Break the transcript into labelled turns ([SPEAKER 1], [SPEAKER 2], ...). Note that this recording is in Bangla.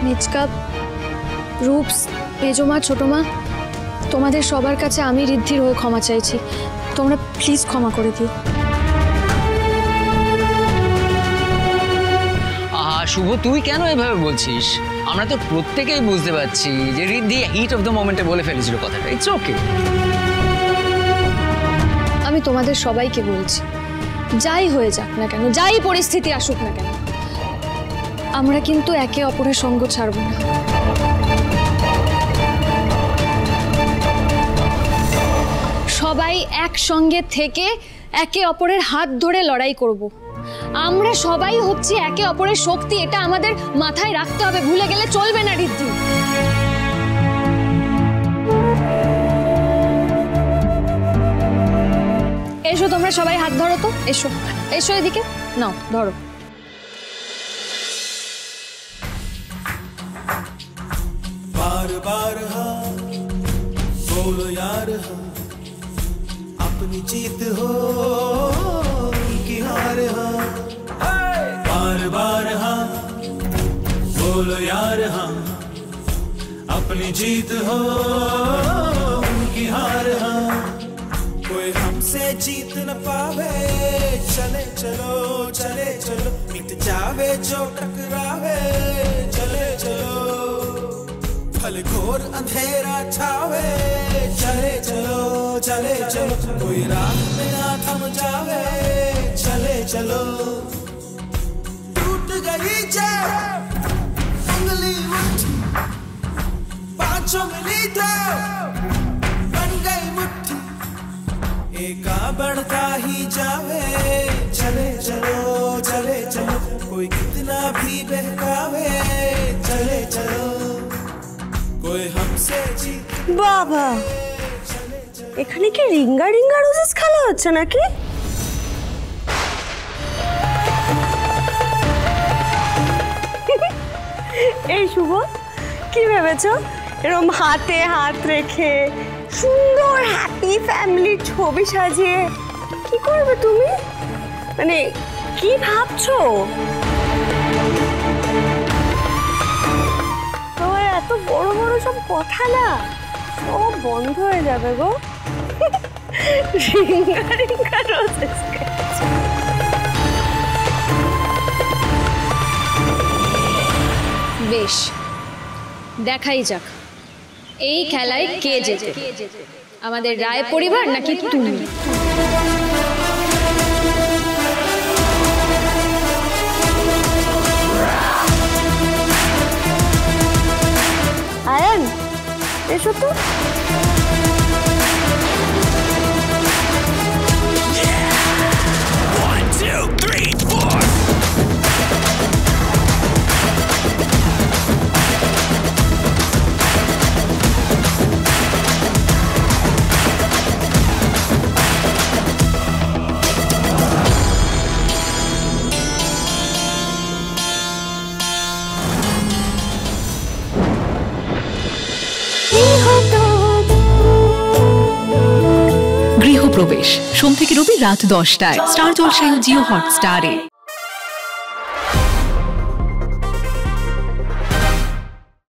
[SPEAKER 1] মেজকা, রূপস, মেজমা, ছোটমা, তোমাদের সবার কাছে আমি ঋদ্ধির হয়ে ক্ষমা চাইছি। তোমরা প্লিজ ক্ষমা করে দিও।
[SPEAKER 2] শুভ, তুই কেন এভাবে বলছিস? আমরা তো প্রত্যেকেই বুঝতে পারছি যে ঋদ্ধি হিট অফ দ্য মোমেন্টে বলে ফেলেছিল কথাটা। It's okay.
[SPEAKER 1] আমি তোমাদের সবাইকে বলছি, যাই হয়ে যাক না কেন, যাই পরিস্থিতি আসুক না কেন, আমরা কিন্তু একে অপরের সঙ্গ ছাড়ব না। সবাই একসঙ্গে থেকে একে অপরের হাত ধরে লড়াই করব। আমরা সবাই হচ্ছি একে অপরের শক্তি, এটা আমাদের মাথায় রাখতে হবে, ভুলে গেলে চলবে না ঋদ্ধি। এসো তোমরা সবাই হাত ধরো তো, এসো এসো এদিকে, নাও ধরো।
[SPEAKER 3] बार बार हाँ बोलो यार हाँ, अपनी जीत हो की हार हाँ। बार बार हाँ बोलो यार हाँ, अपनी जीत हो की हार हाँ। कोई हमसे जीत न पावे, चले चलो चले चलो, मिट जावे जो टकरावे, चले चलो भल घोर अंधेरा छावे, चले चलो चले चलो, कोई राह में ना थम जावे, चले चलो। टूट गई जब उंगली मुट्ठी, पांचों मिली तो बन गई मुट्ठी, एका बढ़ता ही जावे, चले चलो चले चलो, कोई कितना भी बहकावे, चले चलो कोई हमसे जीत।
[SPEAKER 4] বাবা, এখানে কি রিঙ্গা রিঙ্গা রোজেস খেলা হচ্ছে নাকি? এই শুভ, কি ভেবেছো এরকম হাতে হাত রেখে সুন্দর হ্যাপি ফ্যামিলির ছবি সাজিয়ে কি করবে তুমি? মানে কি ভাবছো? তোমার এত বড় বড় সব কথা না সব বন্ধ হয়ে যাবে গো। Ring a ring a roses.
[SPEAKER 1] বেশ, দেখাই যাক এই খেলায় কে জেতে, আমাদের রায় পরিবার নাকি তুমি?
[SPEAKER 4] আয়ান, এসো তো।
[SPEAKER 5] গৃহপ্রবেশ সোম থেকে রবি রাত 10টায় স্টার জলসায় ও জিও হটস্টারে।